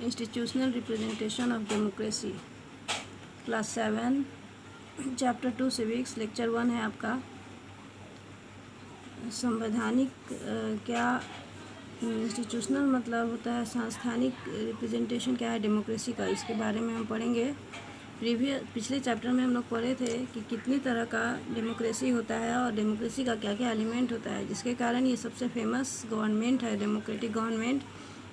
Institutional representation of democracy, class 7, chapter 2 civics, lecture 1 है आपका। संवैधानिक क्या इंस्टीट्यूशनल मतलब होता है सांस्थानिक, रिप्रेजेंटेशन क्या है डेमोक्रेसी का, इसके बारे में हम पढ़ेंगे। पिछले चैप्टर में हम लोग पढ़े थे कि कितनी तरह का डेमोक्रेसी होता है और डेमोक्रेसी का क्या क्या एलिमेंट होता है, जिसके कारण ये सबसे फेमस गवर्नमेंट है डेमोक्रेटिक गवर्नमेंट।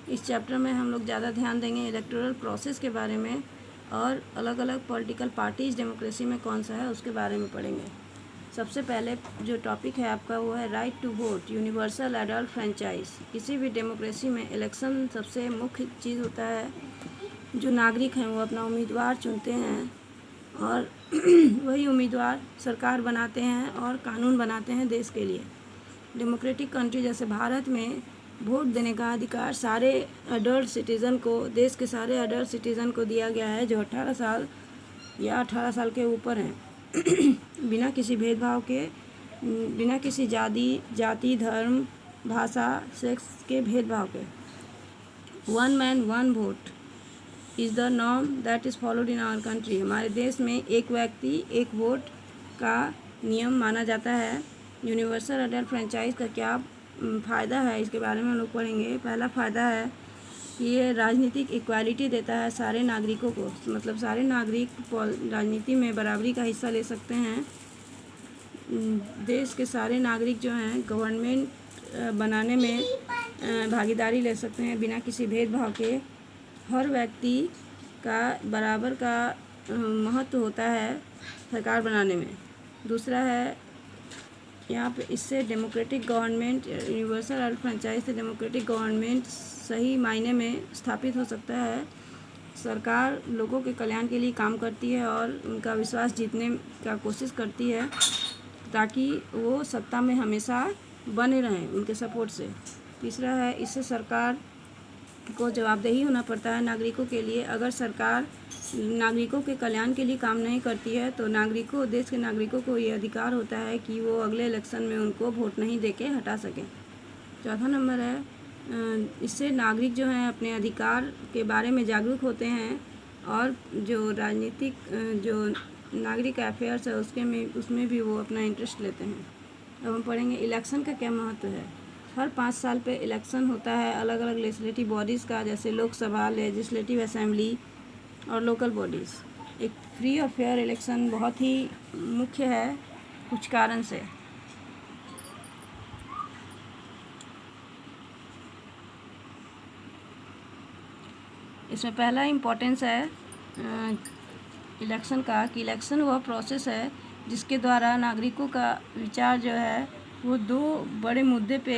इस चैप्टर में हम लोग ज़्यादा ध्यान देंगे इलेक्टोरल प्रोसेस के बारे में और अलग अलग पॉलिटिकल पार्टीज़ डेमोक्रेसी में कौन सा है उसके बारे में पढ़ेंगे। सबसे पहले जो टॉपिक है आपका वो है right to vote, universal adult franchise. किसी भी डेमोक्रेसी में इलेक्शन सबसे मुख्य चीज़ होता है। जो नागरिक हैं वो अपना उम्मीदवार चुनते हैं और वही उम्मीदवार सरकार बनाते हैं और कानून बनाते हैं देश के लिए। डेमोक्रेटिक कंट्री जैसे भारत में वोट देने का अधिकार सारे अडल्ट सिटीज़न को, देश के सारे अडल्ट सिटीज़न को दिया गया है जो 18 साल या 18 साल के ऊपर हैं। बिना किसी भेदभाव के, बिना किसी जाति, धर्म, भाषा, सेक्स के भेदभाव के। 1 man 1 vote is the norm that is followed in our country. हमारे देश में एक व्यक्ति एक वोट का नियम माना जाता है। यूनिवर्सल अडल्ट फ्रेंचाइज का क्या फ़ायदा है इसके बारे में हम लोग पढ़ेंगे। पहला फ़ायदा है कि ये राजनीतिक इक्वालिटी देता है सारे नागरिकों को, मतलब सारे नागरिक राजनीति में बराबरी का हिस्सा ले सकते हैं। देश के सारे नागरिक जो हैं गवर्नमेंट बनाने में भागीदारी ले सकते हैं बिना किसी भेदभाव के। हर व्यक्ति का बराबर का महत्व होता है सरकार बनाने में। दूसरा है यहाँ पे इससे democratic government, universal adult franchise से डेमोक्रेटिक गवर्नमेंट सही मायने में स्थापित हो सकता है। सरकार लोगों के कल्याण के लिए काम करती है और उनका विश्वास जीतने का कोशिश करती है ताकि वो सत्ता में हमेशा बने रहें उनके सपोर्ट से। तीसरा है इससे सरकार को जवाबदेही होना पड़ता है नागरिकों के लिए। अगर सरकार नागरिकों के कल्याण के लिए काम नहीं करती है तो देश के नागरिकों को ये अधिकार होता है कि वो अगले इलेक्शन में उनको वोट नहीं देके हटा सकें। चौथा नंबर है इससे नागरिक जो हैं अपने अधिकार के बारे में जागरूक होते हैं और जो राजनीतिक जो नागरिक अफेयर्स है उसमें भी वो अपना इंटरेस्ट लेते हैं। अब हम पढ़ेंगे इलेक्शन का क्या महत्व है। हर 5 साल पे इलेक्शन होता है अलग अलग लेजिस्लेटिव बॉडीज़ का, जैसे लोकसभा, लेजिस्लेटिव असेंबली और लोकल बॉडीज़। एक फ्री और फेयर इलेक्शन बहुत ही मुख्य है कुछ कारण से। इसमें पहला इम्पोर्टेंस है इलेक्शन का कि इलेक्शन वह प्रोसेस है जिसके द्वारा नागरिकों का विचार जो है वो 2 बड़े मुद्दे पे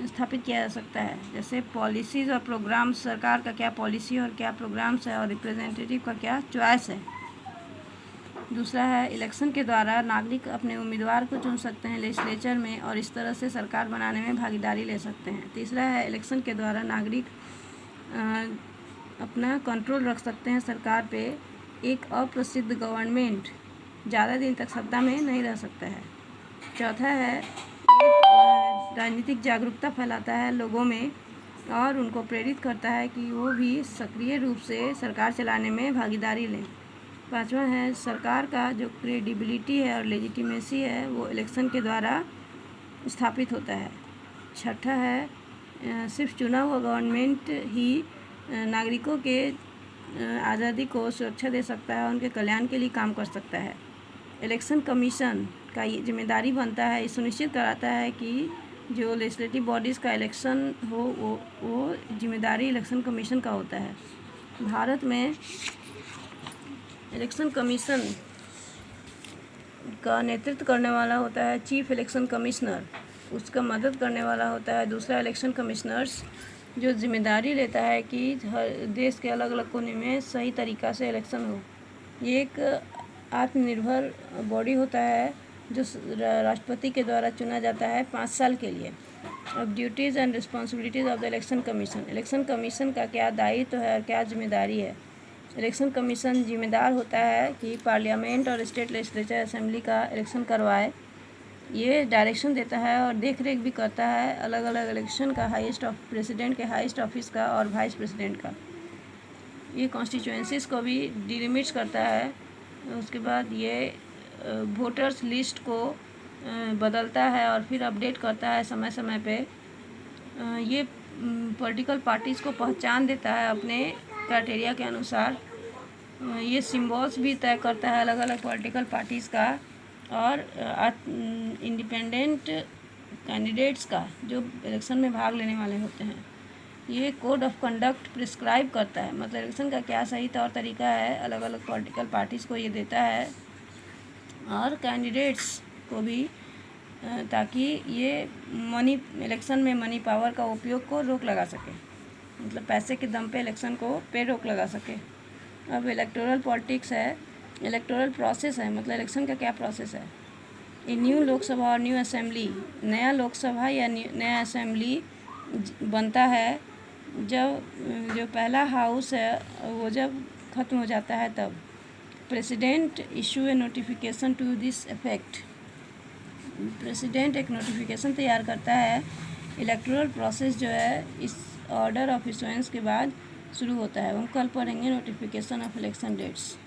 स्थापित किया जा सकता है, जैसे पॉलिसीज़ और प्रोग्राम्स। सरकार का क्या पॉलिसी और क्या प्रोग्राम्स है और रिप्रेजेंटेटिव का क्या चॉइस है। दूसरा है इलेक्शन के द्वारा नागरिक अपने उम्मीदवार को चुन सकते हैं लेजिस्लेचर में और इस तरह से सरकार बनाने में भागीदारी ले सकते हैं। तीसरा है इलेक्शन के द्वारा नागरिक अपना कंट्रोल रख सकते हैं सरकार पे। एक अप्रसिद्ध गवर्नमेंट ज़्यादा दिन तक सत्ता में नहीं रह सकता है। चौथा है राजनीतिक जागरूकता फैलाता है लोगों में और उनको प्रेरित करता है कि वो भी सक्रिय रूप से सरकार चलाने में भागीदारी लें। पांचवा है सरकार का जो क्रेडिबिलिटी है और लेजिटिमेसी है वो इलेक्शन के द्वारा स्थापित होता है। छठा है सिर्फ चुना हुआ गवर्नमेंट ही नागरिकों के आज़ादी को सुरक्षा दे सकता है और उनके कल्याण के लिए काम कर सकता है। इलेक्शन कमीशन का ये जिम्मेदारी बनता है, ये सुनिश्चित कराता है कि जो लेजिस्लेटिव बॉडीज़ का इलेक्शन हो वो जिम्मेदारी इलेक्शन कमीशन का होता है। भारत में इलेक्शन कमीशन का नेतृत्व करने वाला होता है चीफ इलेक्शन कमिश्नर, उसका मदद करने वाला होता है दूसरा इलेक्शन कमिश्नर्स, जो जिम्मेदारी लेता है कि हर देश के अलग अलग कोने में सही तरीक़ा से इलेक्शन हो। ये एक आत्मनिर्भर बॉडी होता है जो राष्ट्रपति के द्वारा चुना जाता है 5 साल के लिए। अब duties and responsibilities of the election commission. Election commission का क्या दायित्व है और क्या जिम्मेदारी है। इलेक्शन कमीशन जिम्मेदार होता है कि पार्लियामेंट और स्टेट लेजिस्लेचर असेंबली का इलेक्शन करवाए। ये डायरेक्शन देता है और देख रेख भी करता है अलग अलग इलेक्शन का, प्रेसिडेंट के हाईएस्ट ऑफिस का और वाइस प्रेसिडेंट का। ये कॉन्स्टिट्यूएंसीज़ को भी डिलिमिट्स करता है। उसके बाद ये वोटर्स लिस्ट को बदलता है और फिर अपडेट करता है समय समय पे। ये पॉलिटिकल पार्टीज़ को पहचान देता है अपने क्राइटेरिया के अनुसार। ये सिम्बॉल्स भी तय करता है अलग अलग पॉलिटिकल पार्टीज़ का और इंडिपेंडेंट कैंडिडेट्स का जो इलेक्शन में भाग लेने वाले होते हैं। ये कोड ऑफ कंडक्ट प्रिस्क्राइब करता है, मतलब इलेक्शन का क्या सही तौर तरीका है अलग अलग पॉलिटिकल पार्टीज़ को ये देता है और कैंडिडेट्स को भी, ताकि ये इलेक्शन में मनी पावर का उपयोग को रोक लगा सके, मतलब पैसे के दम पे इलेक्शन को रोक लगा सके। अब इलेक्टोरल पॉलिटिक्स है, इलेक्टोरल प्रोसेस है, मतलब इलेक्शन का क्या प्रोसेस है। ये न्यू लोकसभा और न्यू असेंबली, नया लोकसभा या नया असेंबली बनता है जब जो पहला हाउस है वो जब ख़त्म हो जाता है तब। President issue a notification to this effect, president एक नोटिफिकेशन तैयार करता है। इलेक्टोरल प्रोसेस जो है इस ऑर्डर ऑफ इशुएंस के बाद शुरू होता है। हम कल पढ़ेंगे नोटिफिकेशन ऑफ इलेक्शन डेट्स।